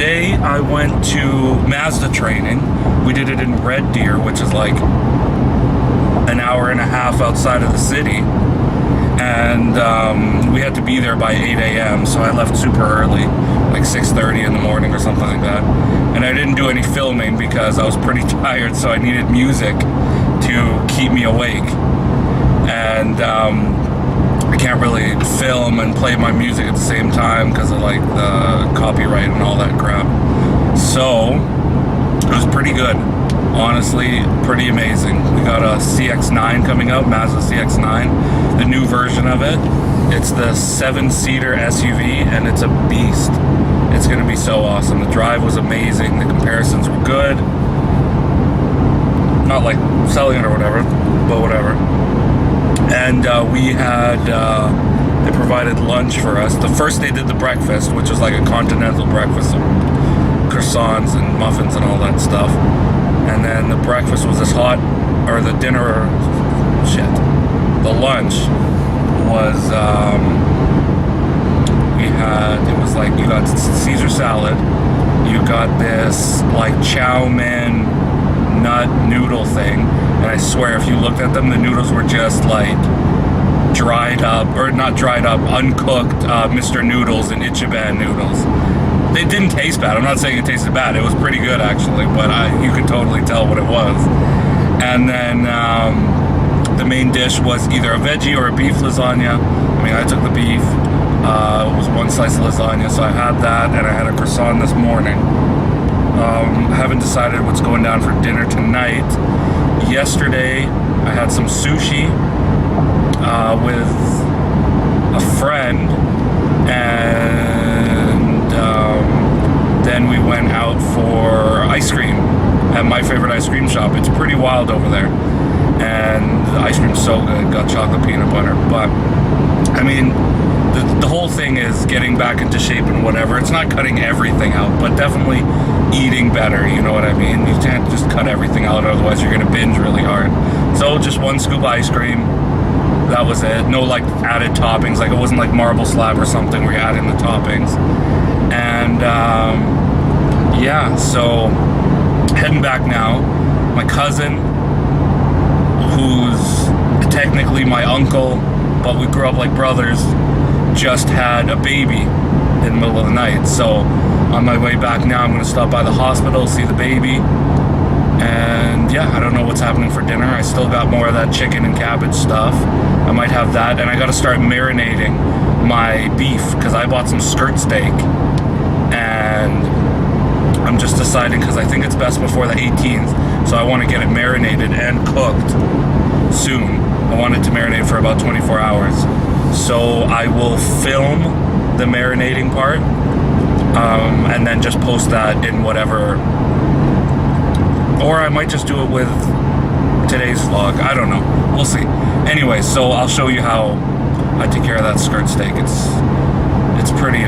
today I went to Mazda training. We did it in Red Deer, which is like an hour and a half outside of the city. And we had to be there by 8 a.m. So I left super early, like 6:30 in the morning or something like that. And I didn't do any filming because I was pretty tired, so I needed music to keep me awake. And I can't really film and play my music at the same time because of like the copyright and all that crap. So it was pretty good. Honestly, pretty amazing. We got a CX-9 coming out, Mazda CX-9, the new version of it. It's the 7-seater SUV, and it's a beast. It's going to be so awesome. The drive was amazing. The comparisons were good. Not like selling it or whatever, but whatever. And we had, they provided lunch for us. The first they did the breakfast, which was like a continental breakfast, croissants and muffins and all that stuff. And then the breakfast was as hot, or the dinner, the lunch was, it was like, you got Caesar salad, you got this like chow mein nut noodle thing, and I swear if you looked at them, the noodles were just like dried up, or not dried up, uncooked Mr. Noodles and Ichiban noodles. They didn't taste bad. I'm not saying it tasted bad. It was pretty good actually, but you could totally tell what it was. And then the main dish was either a veggie or a beef lasagna. I mean, I took the beef. It was one slice of lasagna, so I had that, and I had a croissant this morning. I haven't decided what's going down for dinner tonight. Yesterday, I had some sushi with a friend, and then we went out for ice cream at my favorite ice cream shop. It's pretty wild over there, and the ice cream's so good. Got chocolate peanut butter, but I mean, the whole thing is getting back into shape and whatever. It's not cutting everything out, but definitely eating better, you know what I mean? You can't just cut everything out, otherwise you're gonna binge really hard. So just one scoop of ice cream, that was it. No like added toppings, like it wasn't like marble slab or something where you add in the toppings. And yeah, so heading back now. My cousin, who's technically my uncle, but we grew up like brothers, just had a baby in the middle of the night. So on my way back now, I'm going to stop by the hospital, see the baby, and yeah, I don't know what's happening for dinner. I still got more of that chicken and cabbage stuff. I might have that, and I got to start marinating my beef because I bought some skirt steak, and I'm just deciding because I think it's best before the 18th, so I want to get it marinated and cooked soon. I want it to marinate for about 24 hours. So I will film the marinating part, and then just post that in whatever, or I might just do it with today's vlog. I don't know. We'll see. Anyway, so I'll show you how I take care of that skirt steak. It's pretty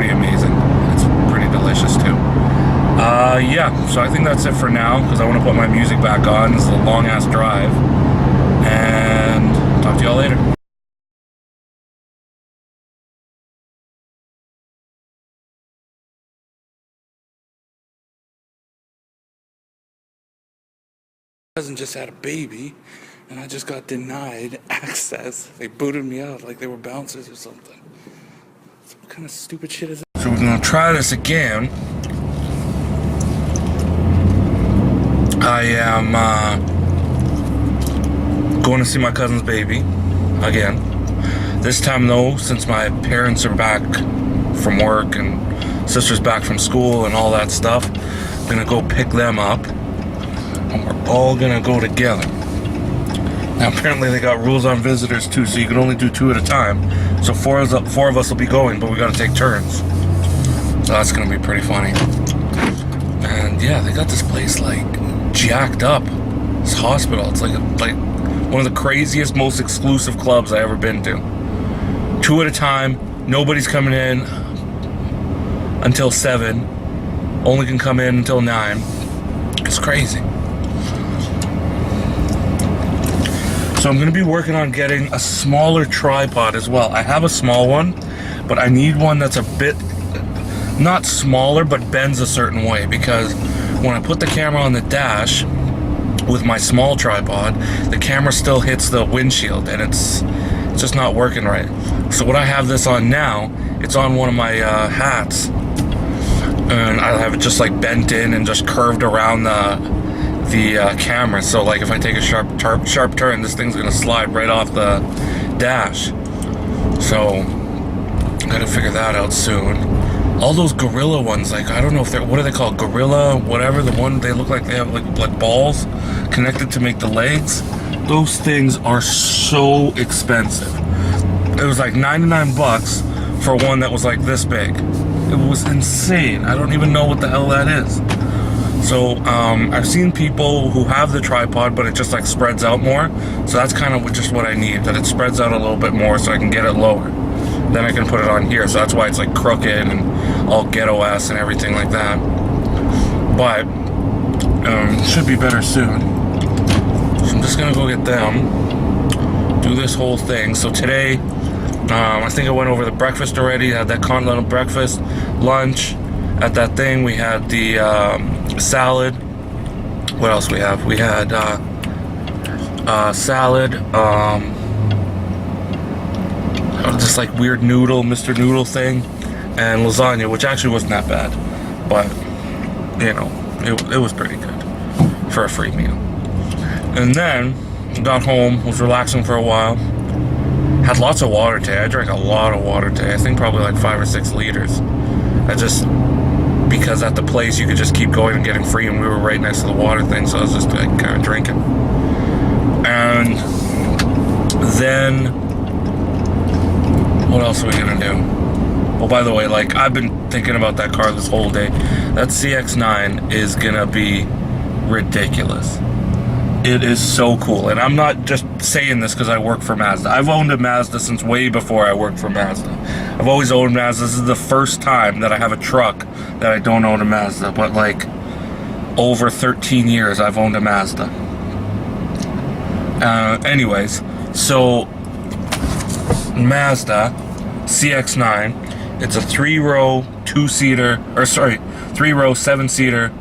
amazing. It's pretty delicious too. Yeah, so I think that's it for now because I want to put my music back on. This is a long ass drive, and talk to y'all later. Cousin just had a baby, and I just got denied access. They booted me out like they were bouncers or something. So what kind of stupid shit is that? So we're gonna try this again. I am going to see my cousin's baby again. This time though, since my parents are back from work and sister's back from school and all that stuff, I'm gonna go pick them up, and we're all gonna go together. Now apparently they got rules on visitors too, so you can only do 2 at a time. So four of us will be going, but we gotta take turns. So that's gonna be pretty funny. And yeah, they got this place like jacked up. This hospital, it's like one of the craziest, most exclusive clubs I ever been to. 2 at a time, nobody's coming in until 7, only can come in until 9. It's crazy. So I'm gonna be working on getting a smaller tripod as well. I have a small one, but I need one that's a bit, not smaller, but bends a certain way, because when I put the camera on the dash with my small tripod, the camera still hits the windshield and it's just not working right. So what I have this on now, it's on one of my hats, and I have it just like bent in and just curved around the camera. So like if I take a sharp turn, this thing's gonna slide right off the dash. So I gotta figure that out soon. All those Gorilla ones, like I don't know if they're, what are they called, Gorilla whatever, the one they look like they have like balls connected to make the legs. Those things are so expensive. It was like 99 bucks for one that was like this big. It was insane. I don't even know what the hell that is. So I've seen people who have the tripod, but it just like spreads out more. So that's kind of just what I need, that it spreads out a little bit more so I can get it lower. Then I can put it on here. So that's why it's like crooked and all ghetto ass and everything like that. But it should be better soon. So I'm just gonna go get them, do this whole thing. So today, I think I went over the breakfast already. Had that continental breakfast, lunch. At that thing, we had the salad. What else we have? We had salad, this like weird noodle, Mr. Noodle thing, and lasagna, which actually wasn't that bad, but you know, it was pretty good for a free meal. And then got home, was relaxing for a while. Had lots of water today. I drank a lot of water today. I think probably like 5 or 6 liters. Because at the place you could just keep going and getting free, and we were right next to the water thing, so I was just like kind of drinking. And then what else are we gonna do? Oh, by the way, like I've been thinking about that car this whole day. That CX-9 is gonna be ridiculous. It is so cool, and I'm not just saying this because I work for Mazda. I've owned a Mazda since way before I worked for Mazda. I've always owned Mazda. This is the first time that I have a truck that I don't own a Mazda, but like over 13 years I've owned a Mazda. Anyways, so Mazda CX-9, it's a 3-row 3-row 7-seater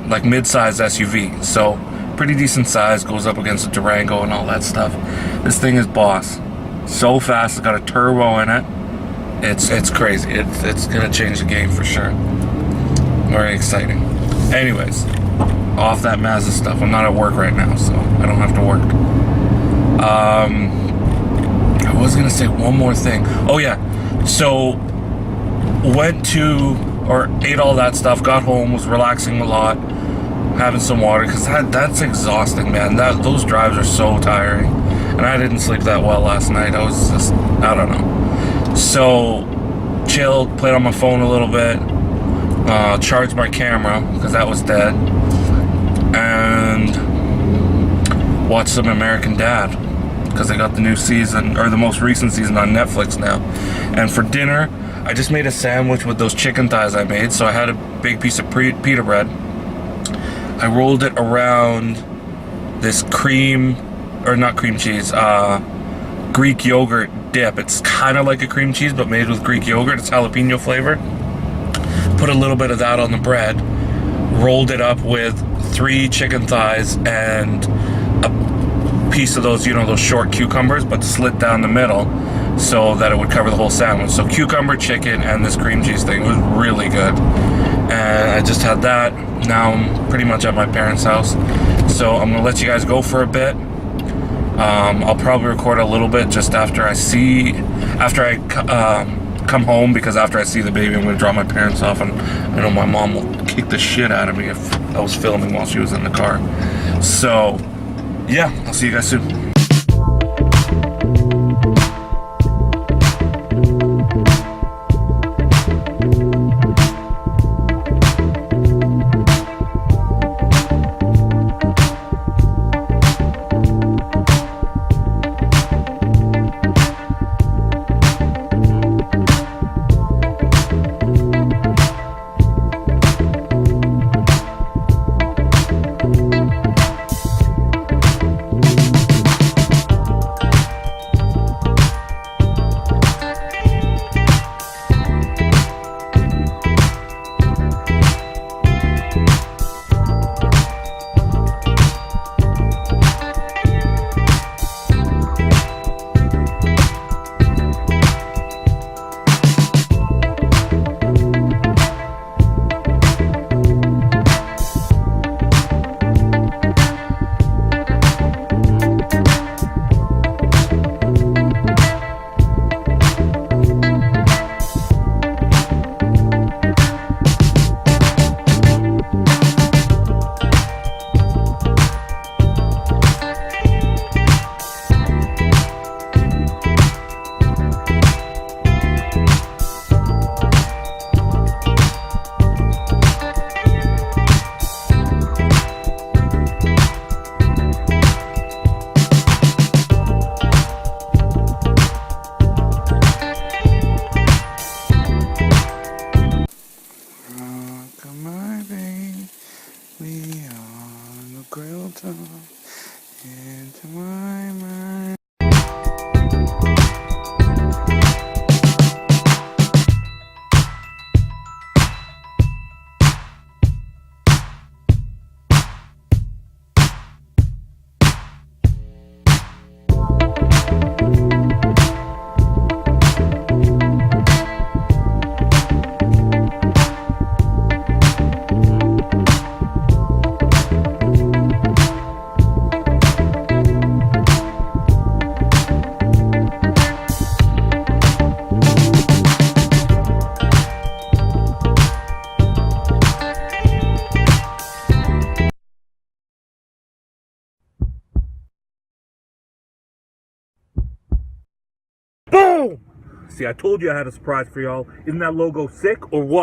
like mid-size SUV, so pretty decent size, goes up against a Durango and all that stuff. This thing is boss. So fast, it's got a turbo in it. It's crazy. It's gonna change the game for sure. Very exciting. Anyways, off that Mazda stuff. I'm not at work right now, so I don't have to work. I was gonna say one more thing. Oh yeah, so went to, or ate all that stuff, got home, was relaxing a lot, having some water, because that's exhausting, man. Those drives are so tiring, and I didn't sleep that well last night. I was just, I don't know. So chilled, played on my phone a little bit, charged my camera because that was dead, and watched some American Dad because they got the new season, or the most recent season, on Netflix now. And for dinner, I just made a sandwich with those chicken thighs I made. So I had a big piece of pita bread. I rolled it around this cream, or not cream cheese, Greek yogurt dip. It's kind of like a cream cheese, but made with Greek yogurt. It's jalapeno flavor. Put a little bit of that on the bread. Rolled it up with 3 chicken thighs and a piece of those, you know, those short cucumbers, but slit down the middle so that it would cover the whole sandwich. So cucumber, chicken, and this cream cheese thing was really good. And I just had that. Now I'm pretty much at my parents' house, so I'm gonna let you guys go for a bit. I'll probably record a little bit just after I come home, because after I see the baby, I'm gonna drop my parents off, and I know my mom will kick the shit out of me if I was filming while she was in the car. So yeah, I'll see you guys soon. Santa into my mind. Boom! See, I told you I had a surprise for y'all. Isn't that logo sick or what?